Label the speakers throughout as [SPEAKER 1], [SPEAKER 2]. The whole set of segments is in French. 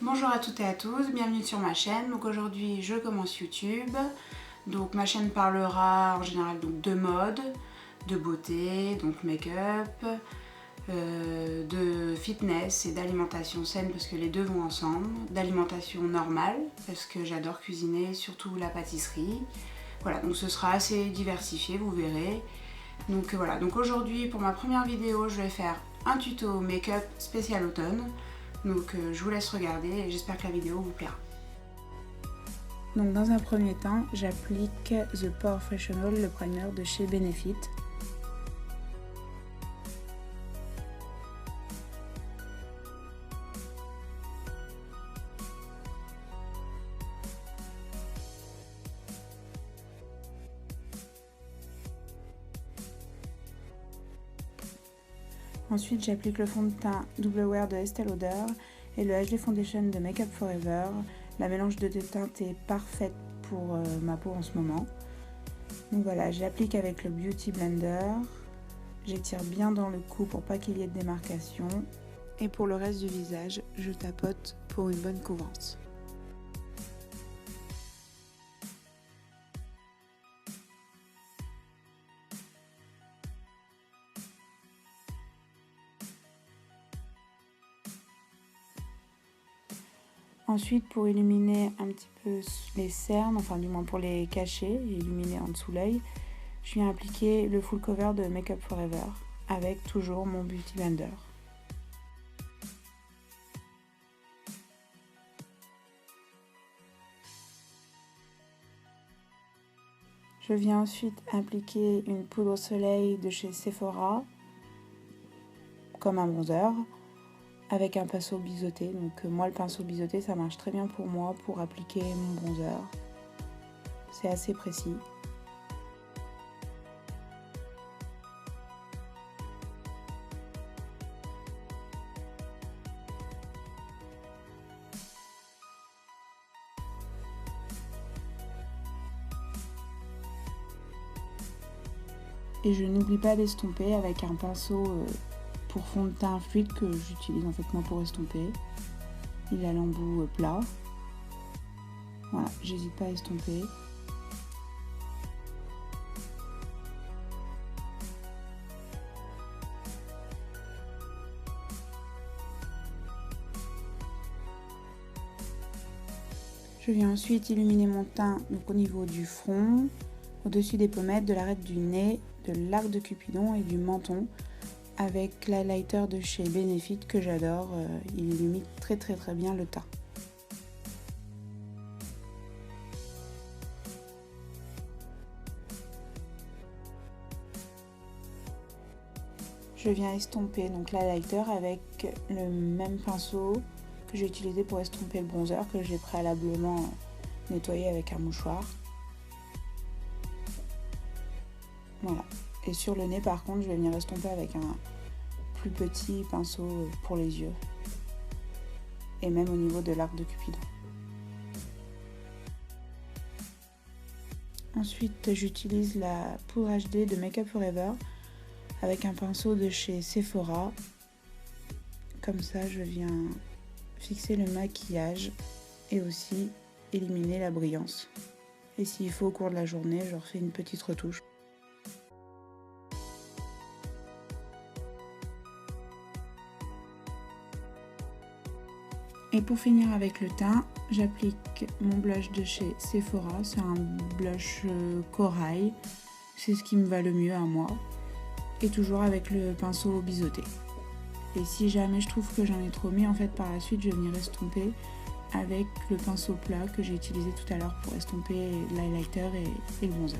[SPEAKER 1] Bonjour à toutes et à tous, bienvenue sur ma chaîne. Donc aujourd'hui je commence YouTube. Donc ma chaîne parlera en général donc, de mode, de beauté, donc make-up, de fitness et d'alimentation saine parce que les deux vont ensemble, d'alimentation normale parce que j'adore cuisiner, surtout la pâtisserie. Voilà, donc ce sera assez diversifié, vous verrez. Donc voilà, donc aujourd'hui pour ma première vidéo je vais faire un tuto make-up spécial automne. Donc je vous laisse regarder et j'espère que la vidéo vous plaira. Donc dans un premier temps, j'applique The Porefessional, le primer de chez Benefit. Ensuite, j'applique le fond de teint Double Wear de Estée Lauder et le HD Foundation de Make Up For Ever. La mélange de deux teintes est parfaite pour ma peau en ce moment. Donc voilà, j'applique avec le Beauty Blender. J'étire bien dans le cou pour pas qu'il y ait de démarcation. Et pour le reste du visage, je tapote pour une bonne couvrance. Ensuite, pour illuminer un petit peu les cernes, enfin du moins pour les cacher et illuminer en dessous l'œil, je viens appliquer le full cover de Make Up For Ever avec toujours mon Beauty Blender. Je viens ensuite appliquer une poudre au soleil de chez Sephora, comme un bronzer, avec un pinceau biseauté. Donc moi le pinceau biseauté ça marche très bien pour moi pour appliquer mon bronzer. C'est assez précis. Et je n'oublie pas d'estomper avec un pinceau pour fond de teint fluide que j'utilise en fait moi pour estomper. Il a l'embout plat. Voilà, j'hésite pas à estomper. Je viens ensuite illuminer mon teint donc au niveau du front, au-dessus des pommettes, de l'arête du nez, de l'arc de Cupidon et du menton avec l'highlighter de chez Benefit que j'adore, il illumine très bien le teint. Je viens estomper donc l'highlighter avec le même pinceau que j'ai utilisé pour estomper le bronzer que j'ai préalablement nettoyé avec un mouchoir. Voilà. Et sur le nez par contre je vais venir estomper avec un plus petit pinceau pour les yeux. Et même au niveau de l'arc de Cupidon. Ensuite j'utilise la poudre HD de Make Up For Ever avec un pinceau de chez Sephora. Comme ça je viens fixer le maquillage et aussi éliminer la brillance. Et s'il faut au cours de la journée je refais une petite retouche. Et pour finir avec le teint, j'applique mon blush de chez Sephora, c'est un blush corail, c'est ce qui me va le mieux à moi, et toujours avec le pinceau biseauté. Et si jamais je trouve que j'en ai trop mis, en fait par la suite je vais venir estomper avec le pinceau plat que j'ai utilisé tout à l'heure pour estomper l'highlighter et le bronzer.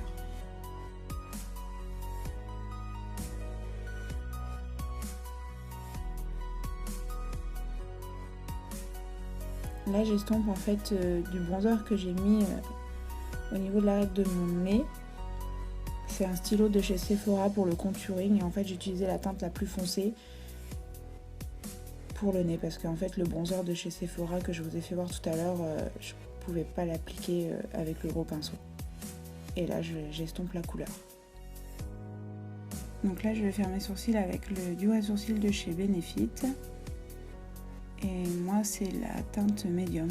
[SPEAKER 1] Là j'estompe en fait du bronzer que j'ai mis au niveau de l'arête de mon nez. C'est un stylo de chez Sephora pour le contouring et en fait j'ai utilisé la teinte la plus foncée pour le nez parce qu'en fait le bronzer de chez Sephora que je vous ai fait voir tout à l'heure, je pouvais pas l'appliquer avec le gros pinceau. Et là j'estompe la couleur. Donc là je vais faire mes sourcils avec le duo à sourcils de chez Benefit. Et moi, c'est la teinte médium.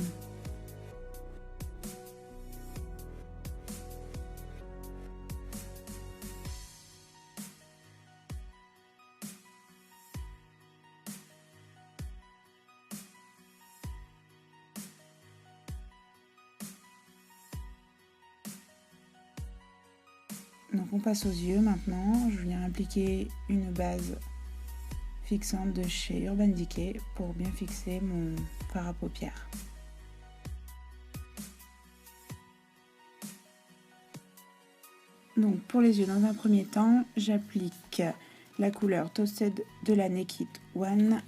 [SPEAKER 1] Donc on passe aux yeux maintenant. Je viens appliquer une base fixante de chez Urban Decay pour bien fixer mon fard à paupières. Donc pour les yeux, dans un premier temps, j'applique la couleur Toasted de la Naked One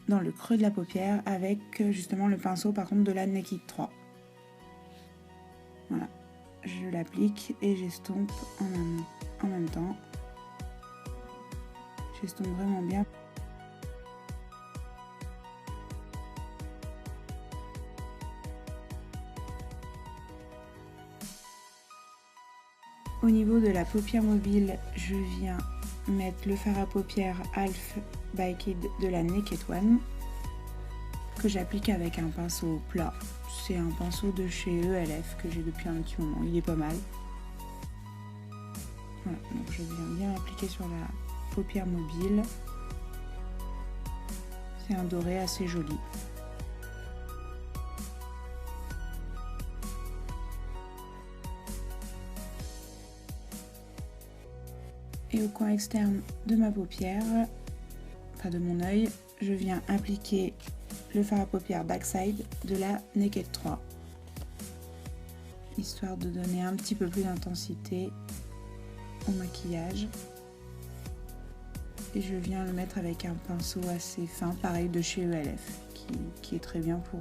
[SPEAKER 1] dans le creux de la paupière avec justement le pinceau par contre de la Naked 3. Voilà. Je l'applique et j'estompe en même temps. J'estompe vraiment bien. Au niveau de la paupière mobile, je viens mettre le fard à paupières Half Baked de la Naked One que j'applique avec un pinceau plat. C'est un pinceau de chez ELF que j'ai depuis un petit moment, il est pas mal. Voilà, donc je viens bien appliquer sur la paupière mobile. C'est un doré assez joli. Et au coin externe de ma paupière, enfin de mon œil, je viens appliquer le fard à paupières Backside de la Naked 3, histoire de donner un petit peu plus d'intensité au maquillage. Et je viens le mettre avec un pinceau assez fin, pareil de chez ELF, qui est très bien pour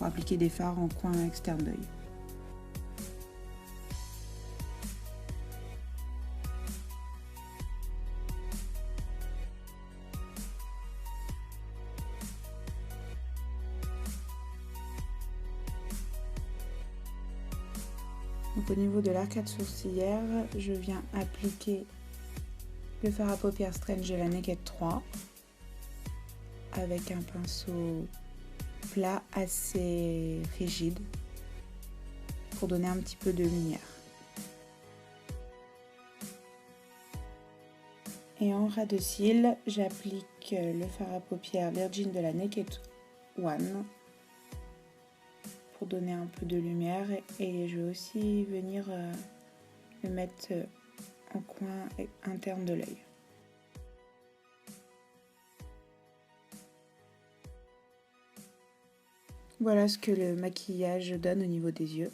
[SPEAKER 1] appliquer des fards en coin externe d'œil. Donc au niveau de l'arcade sourcilière, je viens appliquer le fard à paupières Strange de la Naked 3 avec un pinceau plat assez rigide pour donner un petit peu de lumière. Et en ras de cils, j'applique le fard à paupières Virgin de la Naked One pour donner un peu de lumière, et je vais aussi venir le mettre en coin interne de l'œil. Voilà ce que le maquillage donne au niveau des yeux.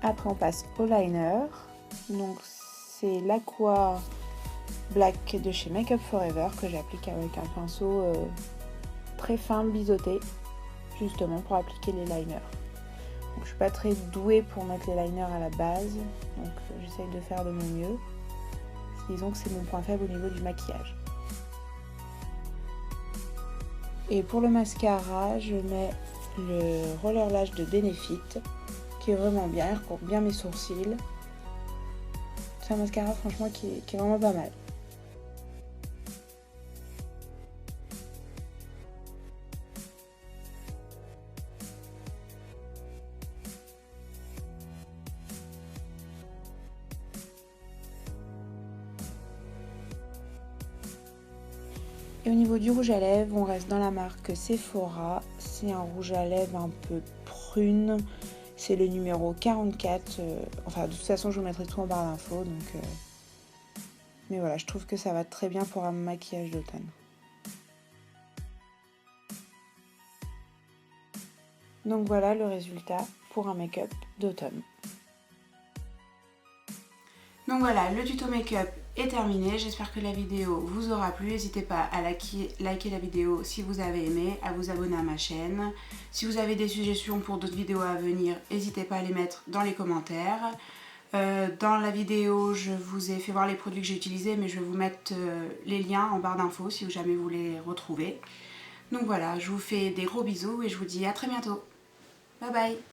[SPEAKER 1] Après on passe au liner. Donc c'est l'Aqua Black de chez Make Up For Ever que j'applique avec un pinceau très fin biseauté, justement pour appliquer les liners. Donc, je suis pas très douée pour mettre les liners à la base, donc j'essaye de faire de mon mieux. Disons que c'est mon point faible au niveau du maquillage. Et pour le mascara, je mets le Roller Lash de Benefit, qui est vraiment bien, il recouvre bien mes sourcils. C'est un mascara franchement qui est vraiment pas mal. Et au niveau du rouge à lèvres, on reste dans la marque Sephora. C'est un rouge à lèvres un peu prune. C'est le numéro 44. Enfin, de toute façon, je vous mettrai tout en barre d'infos. Mais voilà, je trouve que ça va très bien pour un maquillage d'automne. Donc voilà le résultat pour un make-up d'automne. Donc voilà, le tuto make-up est terminé. J'espère que la vidéo vous aura plu. N'hésitez pas à liker la vidéo si vous avez aimé, à vous abonner à ma chaîne. Si vous avez des suggestions pour d'autres vidéos à venir, n'hésitez pas à les mettre dans les commentaires. Dans la vidéo, je vous ai fait voir les produits que j'ai utilisés, mais je vais vous mettre les liens en barre d'infos si jamais vous les retrouvez. Donc voilà, je vous fais des gros bisous et je vous dis à très bientôt. Bye bye!